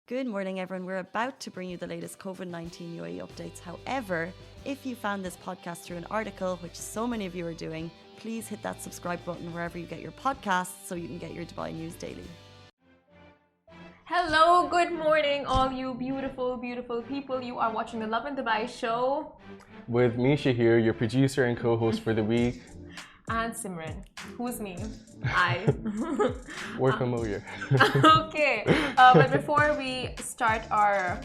Good morning, everyone. We're about to bring you the latest COVID-19 UAE updates. However, if you found this podcast through an article, which so many of you are doing, please hit that subscribe button wherever you get your podcasts so you can get your Dubai news daily. Hello, good morning, all you beautiful, beautiful people. You are watching the Lovin Dubai show. With Misha here, your producer and co-host for the week. And Simran. Who's me? I. We're familiar. Okay, but before we start our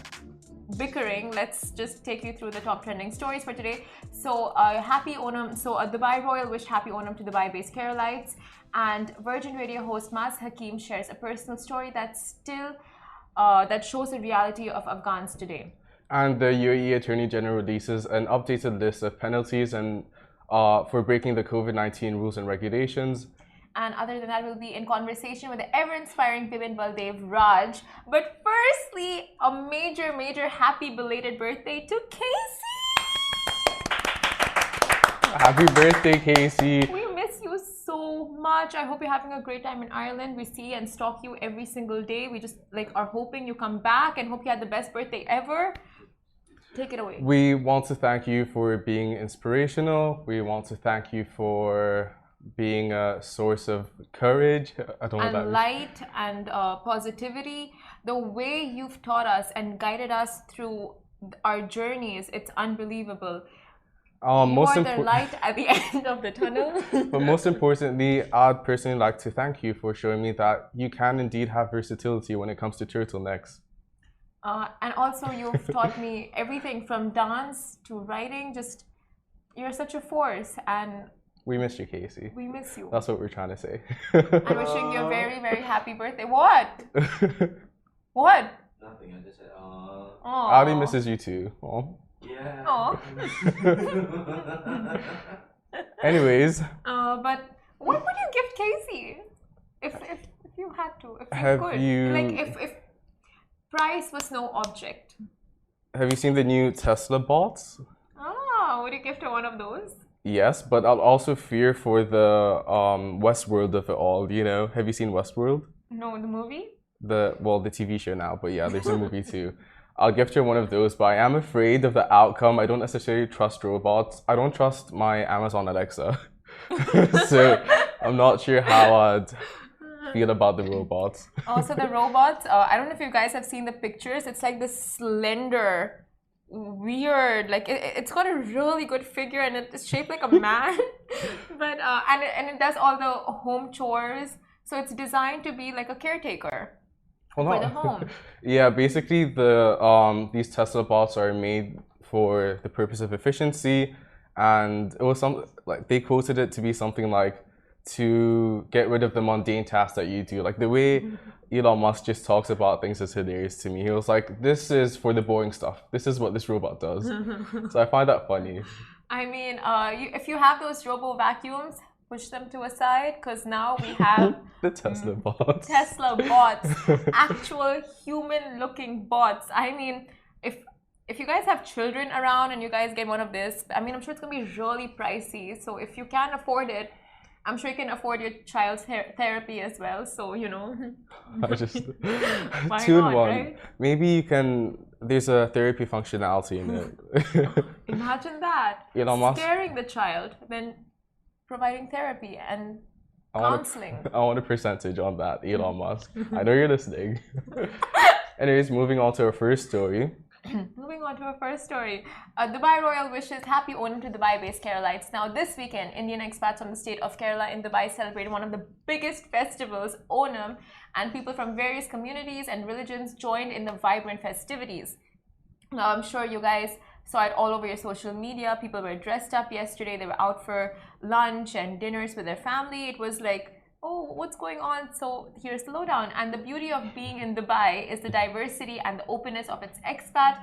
bickering, let's just take you through the top trending stories for today. So, happy Onam. So, Dubai Royal wished happy Onam to Dubai-based Keralites. And Virgin Radio host Mazz Hakim shares a personal story that shows the reality of Afghans today. And the UAE Attorney General releases an updated list of penalties and for breaking the COVID-19 rules and regulations. And other than that, we'll be in conversation with the ever-inspiring Bibin, Baldev, Raj. But firstly, a major happy belated birthday to Casey! Happy birthday, Casey! We miss you so much. I hope you're having a great time in Ireland. We see and stalk you every single day. We just are hoping you come back and hope you had the best birthday ever. Take it away. We want to thank you for being inspirational. We want to thank you for being a source of courage. I don't know and that light and positivity. The way you've taught us and guided us through our journeys, it's unbelievable. You are the light at the end of the tunnel. But most importantly, I'd personally like to thank you for showing me that you can indeed have versatility when it comes to turtlenecks. And also, you've taught me everything from dance to writing. Just, you're such a force, and we miss you, Casey. We miss you. That's what we're trying to say. I'm wishing you a very happy birthday. What? What? Nothing. I just said, Adi misses you too. Aww. Yeah. Aww. Anyways. But what would you gift Casey? If you had to, if have you could, you... if price was no object. Have you seen the new Tesla bots? Would you gift her one of those? Yes, but I'll also fear for the Westworld of it all, you know? Have you seen Westworld? No, the movie? The TV show now, but yeah, there's a movie too. I'll gift her one of those, but I am afraid of the outcome. I don't necessarily trust robots. I don't trust my Amazon Alexa. So I'm not sure how I'd feel about the robots. So the robots, I don't know if you guys have seen the pictures. It's like this slender, weird, like it's got a really good figure and it's shaped like a man. But and it does all the home chores. So it's designed to be like a caretaker for the home. Yeah, basically these Tesla bots are made for the purpose of efficiency, and it was they quoted it to be something like to get rid of the mundane tasks that you do. Like the way Elon Musk just talks about things is hilarious to me. He was like, this is for the boring stuff. This is what this robot does. So I find that funny. I mean, if you have those robo vacuums, push them to a side, because now we have the Tesla bots. Tesla bots, actual human-looking bots. I mean, if you guys have children around and you guys get one of this, I mean, I'm sure it's gonna be really pricey. So if you can afford it, I'm sure you can afford your child's therapy as well. So, you know, I just why two in not, one. right? Maybe you can. There's a therapy functionality in it. Imagine that. Elon Musk scaring the child, then providing therapy and counseling. I want a percentage on that, Elon Musk. I know you're listening. Anyways, moving on to our first story. Moving on to our first story. Dubai Royal wishes happy Onam to Dubai-based Keralites. Now, this weekend, Indian expats from the state of Kerala in Dubai celebrated one of the biggest festivals, Onam, and people from various communities and religions joined in the vibrant festivities. Now, I'm sure you guys saw it all over your social media. People were dressed up yesterday. They were out for lunch and dinners with their family. It was like, oh, what's going on? So here's the lowdown. And the beauty of being in Dubai is the diversity and the openness of its expats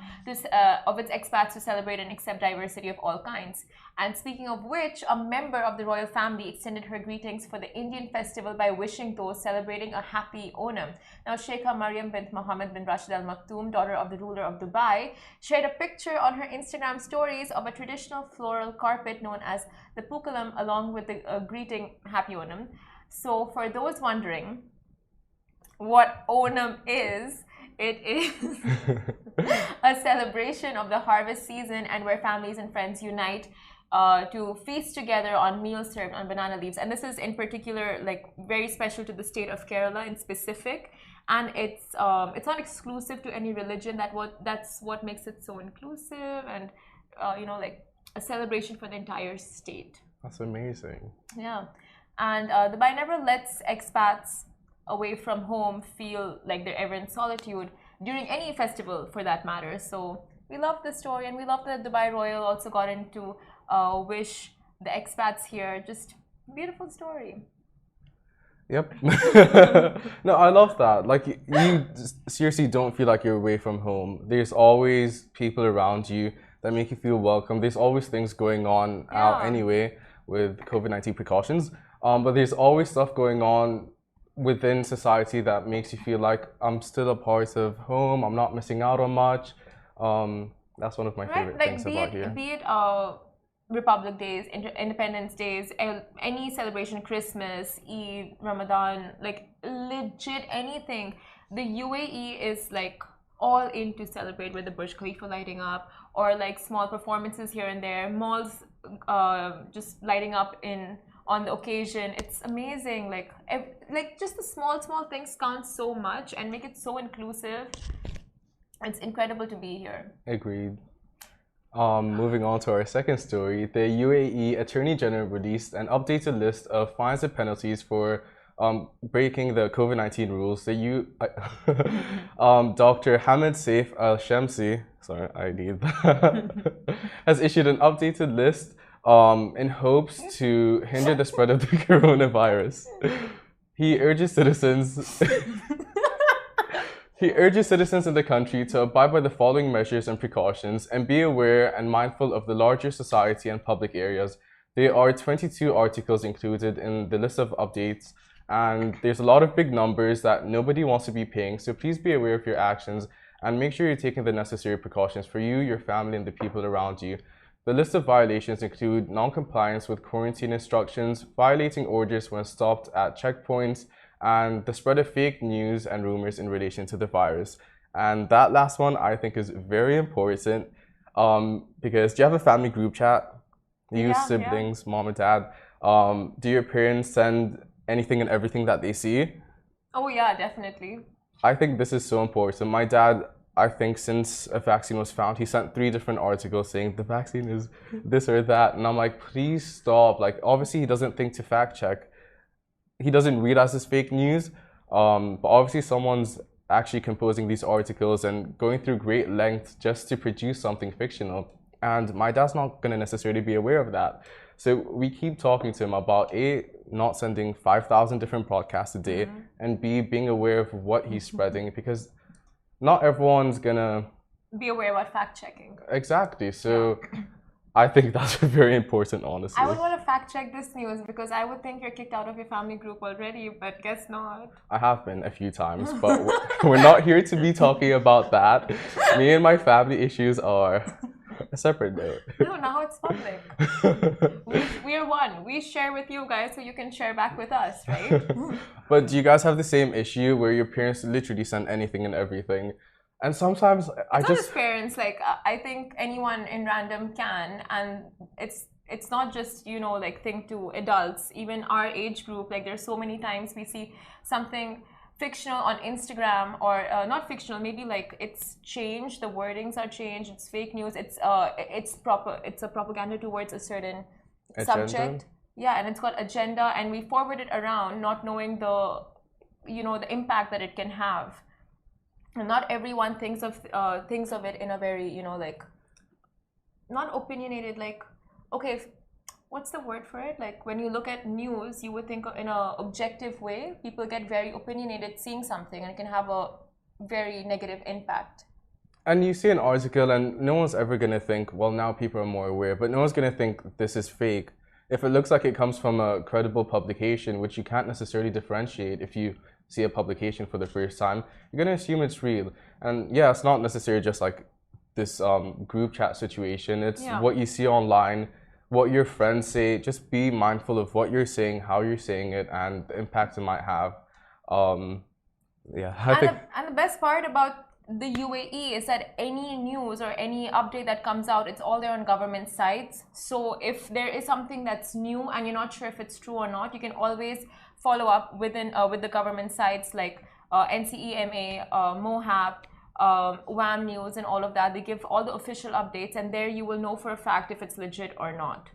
to celebrate and accept diversity of all kinds. And speaking of which, a member of the royal family extended her greetings for the Indian festival by wishing those celebrating a happy Onam. Now, Sheikha Maryam bint Mohammed bin Rashid Al Maktoum, daughter of the ruler of Dubai, shared a picture on her Instagram stories of a traditional floral carpet known as the Pukalam, along with the greeting Happy Onam. So for those wondering what Onam is, It is a celebration of the harvest season and where families and friends unite to feast together on meals served on banana leaves. And this is in particular like very special to the state of Kerala in specific. And it's not exclusive to any religion. That's what makes it so inclusive and like a celebration for the entire state. That's amazing. Yeah, and Dubai never lets expats away from home feel like they're ever in solitude during any festival for that matter. So we love the story, and we love that Dubai Royal also got into wish the expats here just beautiful story. Yep. No, I love that. Like you seriously don't feel like you're away from home. There's always people around you that make you feel welcome. There's always things going on out anyway with COVID-19 precautions. But there's always stuff going on within society that makes you feel like I'm still a part of home. I'm not missing out on much. That's one of my favorite things about here. Be it Republic Days, Independence Days, any celebration, Christmas, Eid, Ramadan, like legit anything. The UAE is like all in to celebrate with the Burj Khalifa lighting up, or like small performances here and there, malls just lighting up on the occasion. It's amazing. Like just the small things count so much and make it so inclusive. It's incredible to be here. Agreed. Moving on to our second story, the UAE Attorney General released an updated list of fines and penalties for breaking the COVID-19 rules. Dr. Hamid Saif Al-Shamsi, sorry, I need that, has issued an updated list in hopes to hinder the spread of the coronavirus. He urges citizens in the country to abide by the following measures and precautions and be aware and mindful of the larger society and public areas. There are 22 articles included in the list of updates, and there's a lot of big numbers that nobody wants to be paying, so please be aware of your actions and make sure you're taking the necessary precautions for you, your family, and the people around you. The list of violations include non-compliance with quarantine instructions, violating orders when stopped at checkpoints, and the spread of fake news and rumors in relation to the virus. And that last one I think is very important because do you have a family group chat? You siblings, mom and dad. Do your parents send anything and everything that they see? Oh yeah, definitely. I think this is so important. My dad, I think since a vaccine was found, he sent 3 different articles saying the vaccine is this or that. And I'm like, please stop. Like, obviously he doesn't think to fact check. He doesn't realize this fake news, but obviously someone's actually composing these articles and going through great lengths just to produce something fictional. And my dad's not going to necessarily be aware of that. So we keep talking to him about A, not sending 5,000 different broadcasts a day, and B, being aware of what he's spreading, because not everyone's going to be aware about fact checking. Exactly. So I think that's very important, honestly. I would want to fact check this news because I would think you're kicked out of your family group already, but guess not. I have been a few times, but we're not here to be talking about that. Me and my family issues are a separate note. No, now it's public. We are one. We share with you guys so you can share back with us, right? But do you guys have the same issue where your parents literally send anything and everything? And sometimes it's not just parents. Like I think anyone in random can, and it's not just like thing to adults. Even our age group, like there's so many times we see something fictional on Instagram, or not fictional, maybe like it's changed. The wordings are changed. It's fake news. It's a propaganda towards a certain subject. Yeah, and it's got agenda, and we forward it around, not knowing the the impact that it can have. And not everyone thinks of it in a very like not opinionated, like okay, what's the word for it? Like when you look at news, you would think in a objective way. People get very opinionated seeing something, and it can have a very negative impact. And you see an article, and no one's ever gonna think, well, now people are more aware, but no one's gonna think this is fake. If it looks like it comes from a credible publication, which you can't necessarily differentiate if you see a publication for the first time, you're gonna assume it's real. And yeah, it's not necessarily just like this group chat situation. It's what you see online, what your friends say. Just be mindful of what you're saying, how you're saying it, and the impact it might have. And the best part about the UAE is that any news or any update that comes out, it's all there on government sites. So if there is something that's new and you're not sure if it's true or not, you can always follow up with the government sites like NCEMA, MOHAP, WAM News, and all of that. They give all the official updates, and there you will know for a fact if it's legit or not.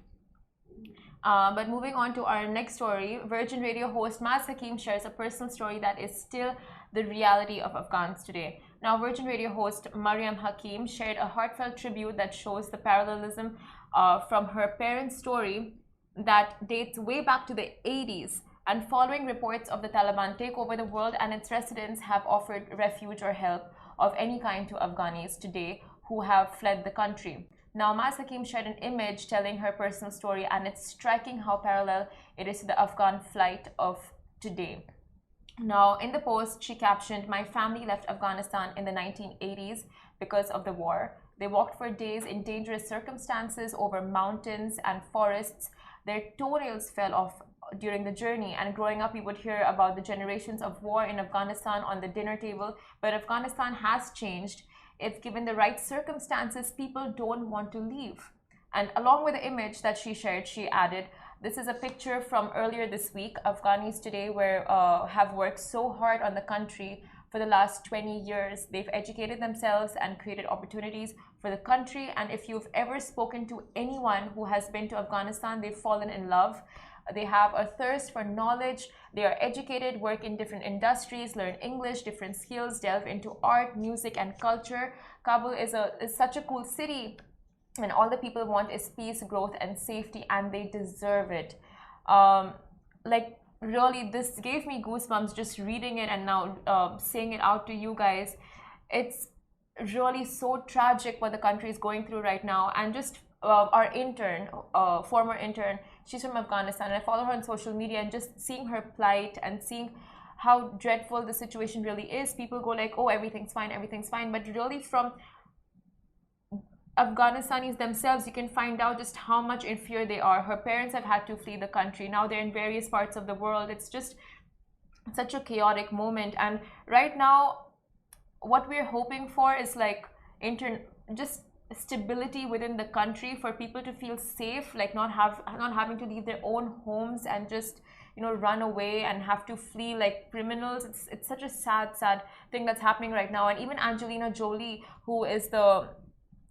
But moving on to our next story, Virgin Radio host Mazz Hakim shares a personal story that is still the reality of Afghans today. Now, Virgin Radio host Mariam Hakim shared a heartfelt tribute that shows the parallelism from her parents' story that dates way back to the 80s. And following reports of the Taliban takeover, the world and its residents have offered refuge or help of any kind to Afghanis today who have fled the country. Now, Mazz Hakim shared an image telling her personal story, and it's striking how parallel it is to the Afghan flight of today. Now, in the post, she captioned, "My family left Afghanistan in the 1980s because of the war. They walked for days in dangerous circumstances over mountains and forests. Their toenails fell off during the journey, and growing up we would hear about the generations of war in Afghanistan on the dinner table, but Afghanistan has changed. If given the right circumstances, people don't want to leave." And along with the image that she shared, she added, "This is a picture from earlier this week. Afghanis today have worked so hard on the country for the last 20 years. They've educated themselves and created opportunities for the country. And if you've ever spoken to anyone who has been to Afghanistan, they've fallen in love. They have a thirst for knowledge. They are educated, work in different industries, learn English, different skills, delve into art, music, and culture. Kabul is such a cool city, and all the people want is peace, growth, and safety, and they deserve it." Like, really, this gave me goosebumps just reading it and now saying it out to you guys. It's really so tragic what the country is going through right now. And just our intern, former intern, she's from Afghanistan, and I follow her on social media, and just seeing her plight and seeing how dreadful the situation really is. People go like, "Oh, everything's fine, everything's fine," but really from Afghanistanis themselves, you can find out just how much in fear they are. Her parents have had to flee the country. Now they're in various parts of the world. It's just such a chaotic moment. And right now, what we're hoping for is like just stability within the country, for people to feel safe, like not having to leave their own homes and just run away and have to flee like criminals. It's such a sad thing that's happening right now. And even Angelina Jolie, who is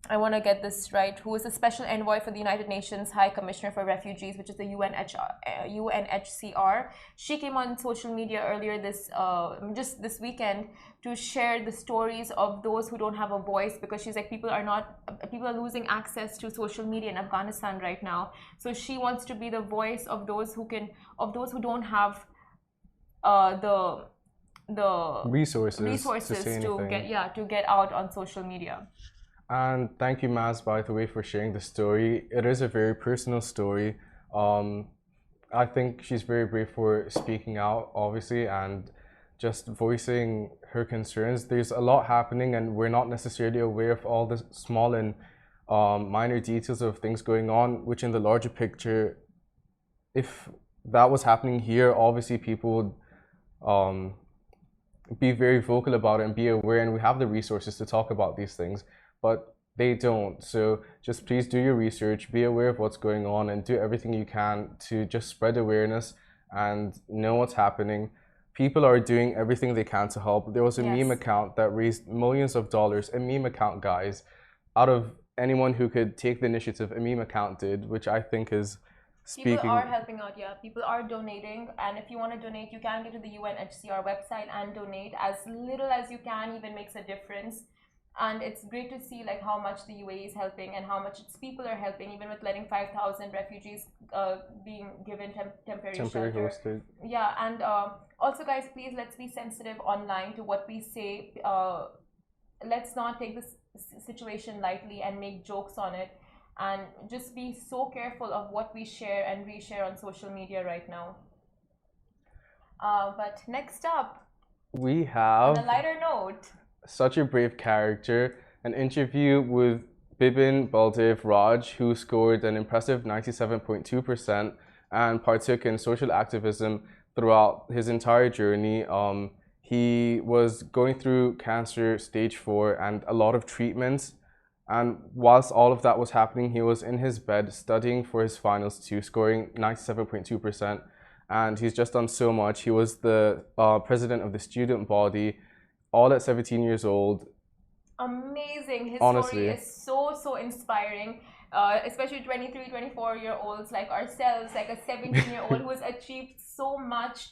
I want to get this right, who is the special envoy for the United Nations High Commissioner for Refugees, which is the UNHCR. She came on social media earlier just this weekend to share the stories of those who don't have a voice, because she's like, people are losing access to social media in Afghanistan right now. So she wants to be the voice of those who don't have the resources to get out on social media. And thank you, Mazz, by the way, for sharing the story. It is a very personal story. I think she's very brave for speaking out, obviously, and just voicing her concerns. There's a lot happening, and we're not necessarily aware of all the small and minor details of things going on, which in the larger picture, if that was happening here, obviously people would be very vocal about it and be aware, and we have the resources to talk about these things. But they don't. So just please do your research, be aware of what's going on, and do everything you can to just spread awareness and know what's happening. People are doing everything they can to help. There was a meme account that raised millions of dollars. A meme account, guys. Out of anyone who could take the initiative, a meme account did, which I think is speaking. People are helping out, yeah. People are donating, and if you want to donate, you can go to the UNHCR website and donate. As little as you can even makes a difference. And it's great to see like how much the UAE is helping and how much its people are helping, even with letting 5,000 refugees being given temporary shelter. Hosted. Yeah, and also, guys, please, let's be sensitive online to what we say. Let's not take this situation lightly and make jokes on it, and just be so careful of what we share and reshare on social media right now. But next up, we have, on a lighter note, such a brave character, an interview with Bibin, Baldev, Raj, who scored an impressive 97.2% and partook in social activism throughout his entire journey. He was going through cancer stage 4 and a lot of treatments. And whilst all of that was happening, he was in his bed studying for his finals 2, scoring 97.2%. And he's just done so much. He was the president of the student body, all at 17 years old. Amazing. His Honestly. story is so inspiring. Especially 23, 24-year-olds like ourselves, like a 17-year-old who has achieved so much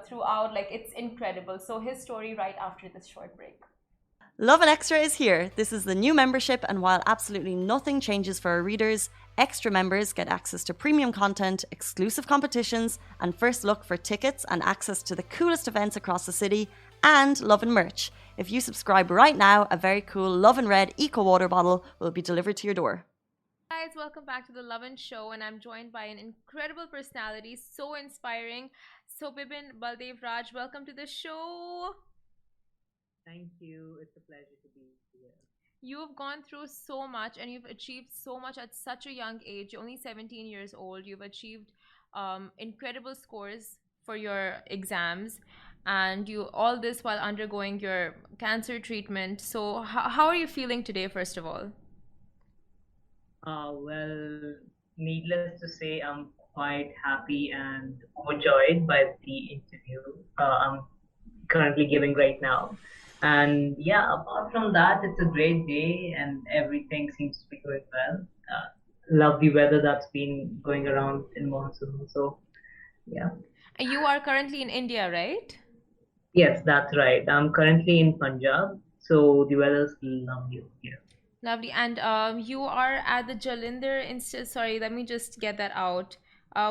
throughout. Like, it's incredible. So his story right after this short break. Lovin Extra is here. This is the new membership, and while absolutely nothing changes for our readers, extra members get access to premium content, exclusive competitions, and first look for tickets and access to the coolest events across the city, and Lovin merch. If you subscribe right now, a very cool Lovin Red Eco Water bottle will be delivered to your door. Guys, welcome back to the Lovin Show, and I'm joined by an incredible personality, so inspiring. So Bibin, Baldev, Raj, welcome to the show. Thank you. It's a pleasure to be here. You've gone through so much and you've achieved so much at such a young age. You're only 17 years old. You've achieved incredible scores for your exams, and you all this while undergoing your cancer treatment. So how are you feeling today, first of all? Well, needless to say, I'm quite happy and overjoyed by the interview I'm currently giving right now. And yeah, apart from that, it's a great day and everything seems to be going well. Love the weather that's been going around in monsoon. So yeah. You are currently in India, right? Yes, that's right. I'm currently in Punjab, so the weather's lovely here. Lovely. And you are at the Jalandhar Institute. Sorry, let me just get that out.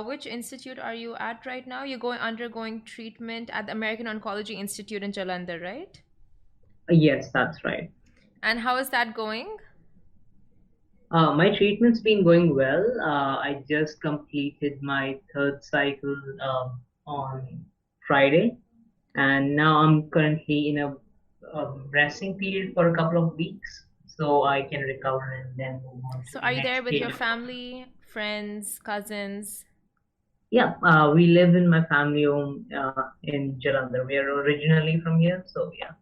Which institute are you at right now? You're undergoing treatment at the American Oncology Institute in Jalandhar, right? Yes, that's right. And how is that going? My treatment's been going well. I just completed my third cycle on Friday, and now I'm currently in a resting period for a couple of weeks, so I can recover and then move on to So the are you there next with your stage. family, friends, cousins? Yeah, we live in my family home in Jalandhar. We are originally from here, so yeah,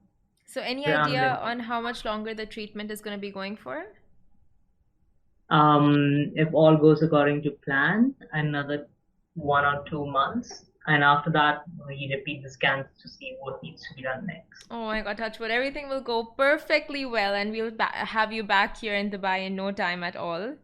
So any I'm idea living. on how much longer the treatment is going to be going for? If all goes according to plan, another 1 or 2 months, and after that, we repeat the scans to see what needs to be done next. Oh my God, touch wood. Everything will go perfectly well, and we'll have you back here in Dubai in no time at all.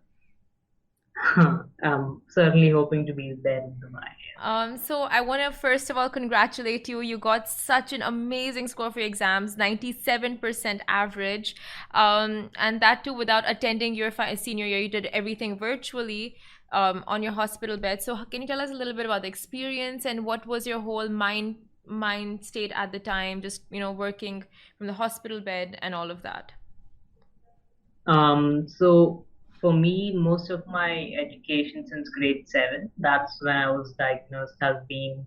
I'm certainly hoping to be there in Dubai. So I want to first of all congratulate you. You got such an amazing score for your exams, 97% average, and that too without attending your senior year. You did everything virtually on your hospital bed. So can you tell us a little bit about the experience and what was your whole mind state at the time? Just working from the hospital bed and all of that. So for me, most of my education since grade 7, that's when I was diagnosed, has been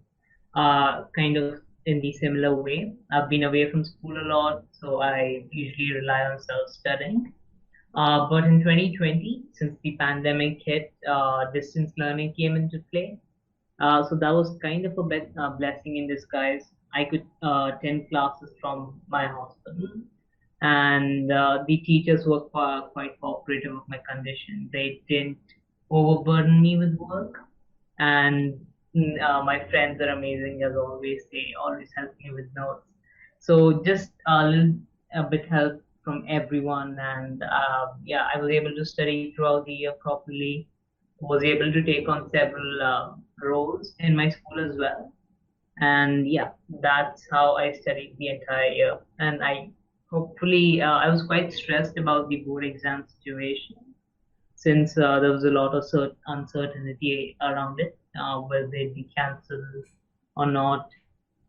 kind of in the similar way. I've been away from school a lot, so I usually rely on self-studying. But in 2020, since the pandemic hit, distance learning came into play. So that was kind of a blessing in disguise. I could attend classes from my hospital, and the teachers were quite cooperative with my condition. They didn't overburden me with work, and my friends are amazing as always. They always help me with notes. So just a bit help from everyone, and yeah, I was able to study throughout the year properly. Was able to take on several roles in my school as well, and yeah, that's how I studied the entire year. And I was quite stressed about the board exam situation since there was a lot of uncertainty around it, whether they'd be cancelled or not.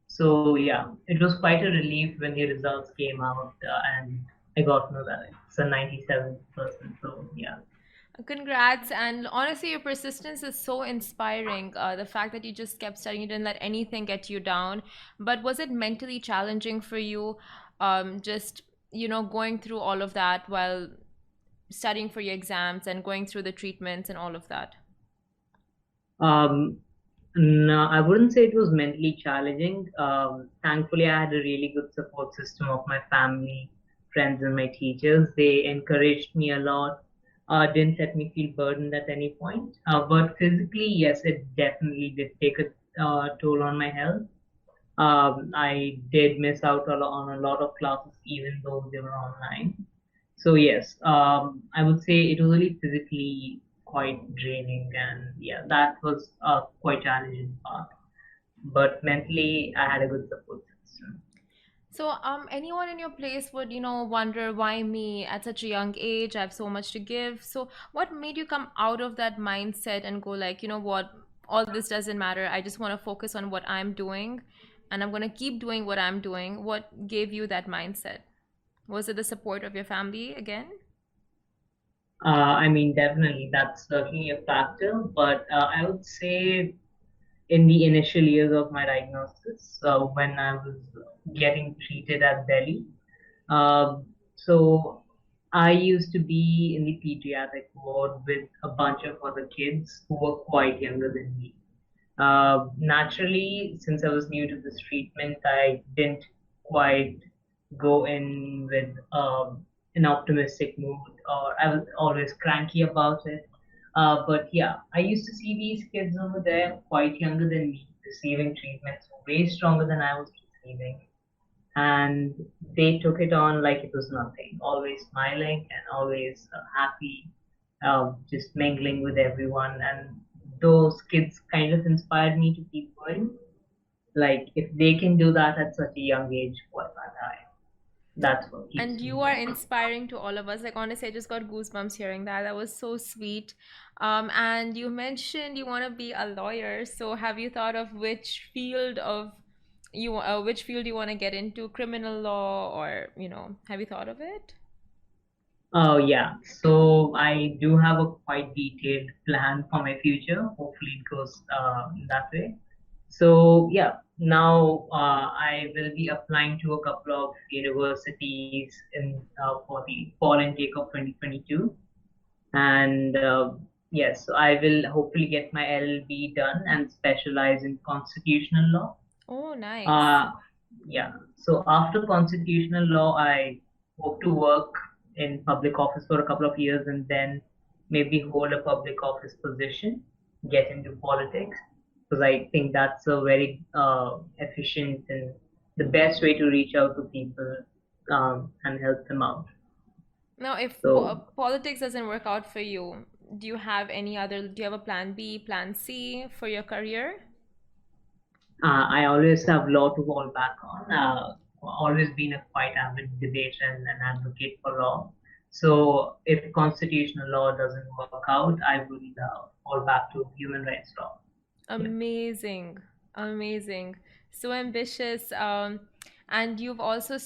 So yeah, it was quite a relief when the results came out, and I got to know that it's a 97%. So yeah. Congrats. And honestly, your persistence is so inspiring. The fact that you just kept studying, you didn't let anything get you down. But was it mentally challenging for you, just, going through all of that while studying for your exams and going through the treatments and all of that? Um, No, I wouldn't say it was mentally challenging. Thankfully, I had a really good support system of my family, friends, and my teachers. They encouraged me a lot, didn't let me feel burdened at any point. But physically, yes, it definitely did take a toll on my health. I did miss out on a lot of classes, even though they were online. So yes, I would say it was really physically quite draining, and yeah, that was a quite challenging part. But mentally, I had a good support system. So, anyone in your place would, wonder why me at such a young age? I have so much to give. So, what made you come out of that mindset and go like, you know what, all this doesn't matter. I just want to focus on what I'm doing, and I'm gonna keep doing what I'm doing. What gave you that mindset? Was it the support of your family again? I mean, definitely that's certainly a factor, but I would say in the initial years of my diagnosis, when I was getting treated at Delhi, so I used to be in the pediatric ward with a bunch of other kids who were quite younger than me. Naturally, since I was new to this treatment, I didn't quite go in with an optimistic mood, or I was always cranky about it. But yeah, I used to see these kids over there, quite younger than me, receiving treatments way stronger than I was receiving. And they took it on like it was nothing, always smiling and always happy, just mingling with everyone. And those kids kind of inspired me to keep going. Like, if they can do that at such a young age, why can't I? That's what And keeps me you are going. inspiring to all of us. Like honestly, I just got goosebumps hearing that. That was so sweet. And you mentioned you want to be a lawyer. So have you thought of which field you want to get into, criminal law, or have you thought of it? Oh, yeah. So I do have a quite detailed plan for my future. Hopefully, it goes that way. So, yeah, now I will be applying to a couple of universities in for the fall intake of 2022. And yes, so I will hopefully get my LLB done and specialize in constitutional law. Oh, nice. Uh, yeah. So after constitutional law, I hope to work in public office for a couple of years and then maybe hold a public office position, get into politics, because I think that's a very efficient and the best way to reach out to people and help them out. Now, if So politics doesn't work out for you, do you have a plan B, plan C for your career? I always have law to fall back on. Always been a quite avid debater and an advocate for law. So if constitutional law doesn't work out, I will fall back to human rights law. Yeah. Amazing, amazing, so ambitious. And you've also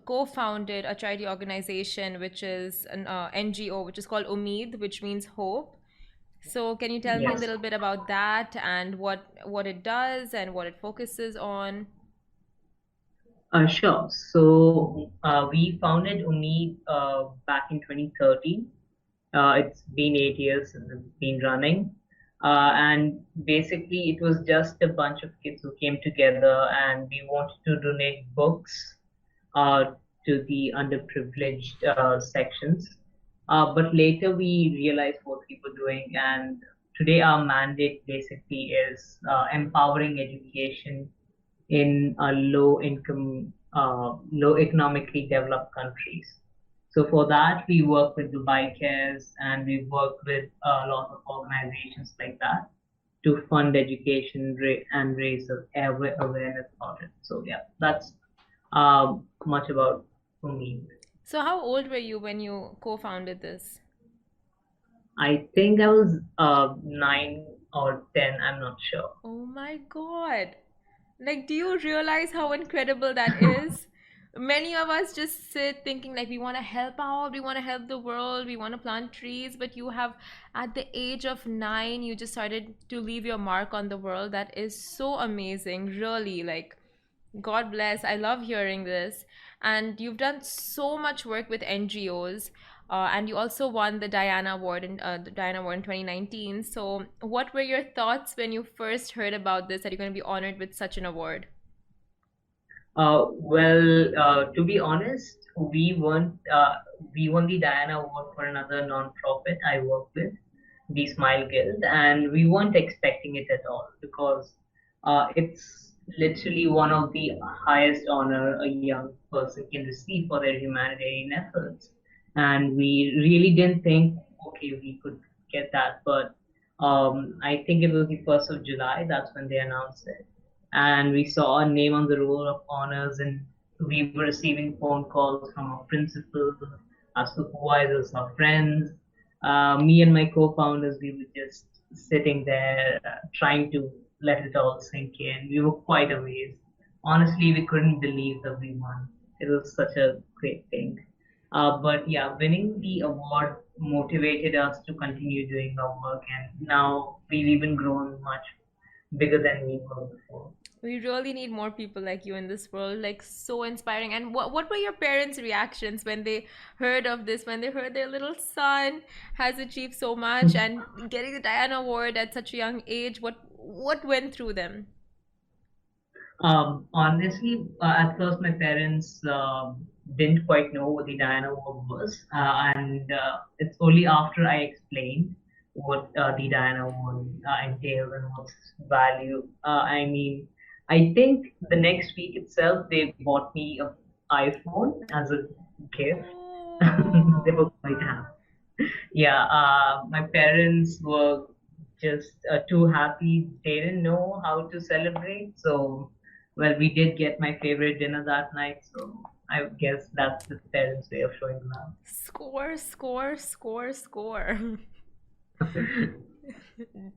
co-founded a charity organization, which is an NGO, which is called Umeed, which means hope. So, can you tell me a Yes. little bit about that and what it does and what it focuses on? Sure. So we founded Uni back in 2013. It's been 8 years since it's been running. And basically, it was just a bunch of kids who came together and we wanted to donate books uh, to the underprivileged sections. But later we realized what we were doing, and today our mandate basically is empowering education in low economically developed countries. So for that, we work with Dubai Cares and we work with a lot of organizations like that to fund education and raise awareness about it. So yeah, that's much about me. So, how old were you when you co-founded this? I think I was 9 or 10. I'm not sure. Oh my God. Like, do you realize how incredible that is? Many of us just sit thinking like we want to help out, we want to help the world, we want to plant trees, but you have, at the age of 9, you just started to leave your mark on the world. That is so amazing, really. Like, God bless. I love hearing this. and you've done so much work with NGOs. And you also won the Diana Award in 2019. So, what were your thoughts when you first heard about this, that you're going to be honored with such an award? To be honest, we won the Diana Award for another non-profit I work with, the Smile Guild, and we weren't expecting it at all because it's literally one of the highest honor a young person can receive for their humanitarian efforts. And we really didn't think, okay, we could get that, but I think it was the 1st of July, that's when they announced it. And we saw our name on the roll of honors, and we were receiving phone calls from our principals, our supervisors, our friends. Me and my co-founders, we were just sitting there trying to let it all sink in. We were quite amazed. Honestly, we couldn't believe that we won. It was such a great thing. But yeah, winning the award motivated us to continue doing our work, and now we've even grown much bigger than we were before. We really need more people like you in this world, like so inspiring. And what were your parents' reactions when they heard of this, when they heard their little son has achieved so much and getting the Diana Award at such a young age? What went through them? Honestly, at first my parents didn't quite know what the Diana Award was, and it's only after I explained what the Diana Award entails and what's value. I think the next week itself they bought me an iPhone as a gift. They were quite happy. Yeah, my parents were just too happy. They didn't know how to celebrate. So, well, we did get my favorite dinner that night. So I guess that's the parents' way of showing love. Score, score, score, score.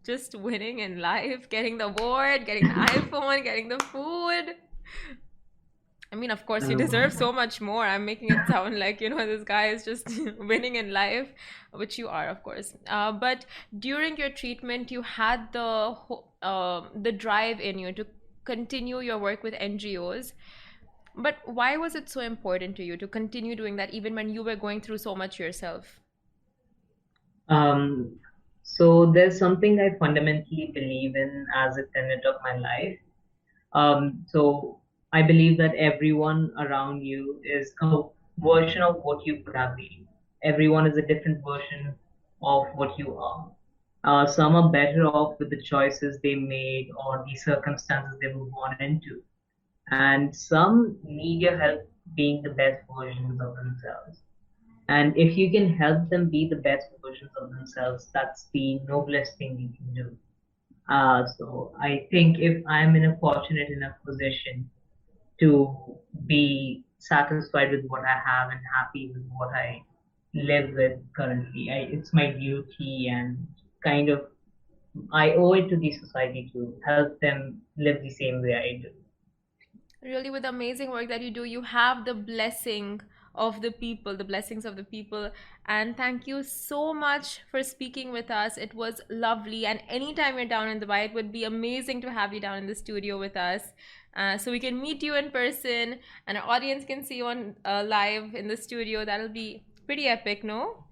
Just winning in life, getting the award, getting the iPhone, getting the food. I mean, of course, you deserve so much more. I'm making it sound like, this guy is just winning in life, which you are, of course. But during your treatment, you had the drive in you to continue your work with NGOs. But why was it so important to you to continue doing that even when you were going through so much yourself? So there's something I fundamentally believe in as a tenet of my life. So I believe that everyone around you is a version of what you could have been. Everyone is a different version of what you are. Some are better off with the choices they made or the circumstances they were born into. And some need your help being the best versions of themselves. And if you can help them be the best versions of themselves, that's the noblest thing you can do. So I think if I'm in a fortunate enough position to be satisfied with what I have and happy with what I live with currently, it's my duty and kind of I owe it to the society to help them live the same way I do. Really, with the amazing work that you do, you have the blessings of the people. And thank you so much for speaking with us. It was lovely. And anytime you're down in Dubai, it would be amazing to have you down in the studio with us. So we can meet you in person and our audience can see you on live in the studio. That'll be pretty epic, no?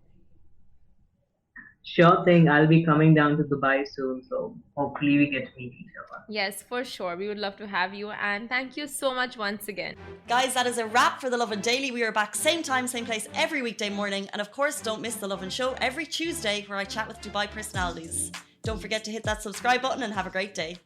Sure thing. I'll be coming down to Dubai soon, so hopefully we get to meet each other. Yes, for sure. We would love to have you. And thank you so much once again. Guys, that is a wrap for the Lovin Daily. We are back same time, same place every weekday morning. And of course, don't miss the Lovin Show every Tuesday where I chat with Dubai personalities. Don't forget to hit that subscribe button and have a great day.